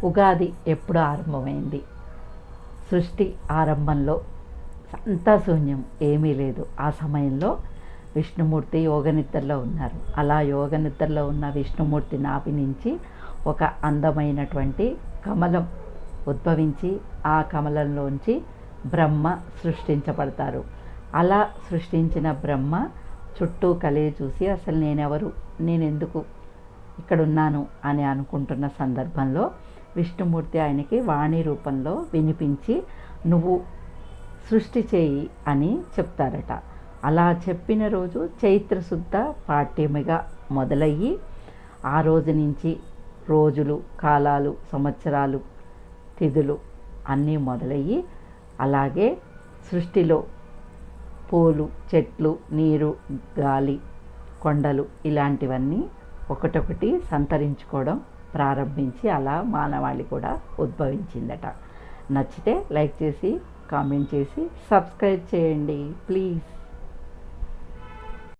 ఉగాది ఎప్పుడు ఆరంభమైంది? సృష్టి ఆరంభంలో అంతా శూన్యం, ఏమీ లేదు. ఆ సమయంలో విష్ణుమూర్తి యోగనిద్రలో ఉన్నారు. అలా యోగనిద్రలో ఉన్న విష్ణుమూర్తి నాభి నుంచి ఒక అందమైనటువంటి కమలం ఉద్భవించి ఆ కమలంలోంచి బ్రహ్మ సృష్టించబడతారు. అలా సృష్టించిన బ్రహ్మ చుట్టూ కలిగి చూసి అసలు నేనెందుకు ఇక్కడున్నాను అని అనుకుంటున్న సందర్భంలో విష్ణుమూర్తి ఆయనకి వాణి రూపంలో వినిపించి నువ్వు సృష్టి చేయి అని చెప్తారట. అలా చెప్పిన రోజు చైత్రశుద్ధ పాడ్యమిగా మొదలయ్యి ఆ రోజు నుంచి రోజులు, కాలాలు, సంవత్సరాలు, తిథులు అన్నీ మొదలయ్యి అలాగే సృష్టిలో పూలు, చెట్లు, నీరు, గాలి, కొండలు ఇలాంటివన్నీ ఒకటొకటి సంతరించుకోవడం ప్రారంభించి అలా మానవాళి కూడా ఉద్భవించిందట. నచ్చితే లైక్ చేసి, కామెంట్ చేసి, సబ్స్క్రైబ్ చేయండి ప్లీజ్.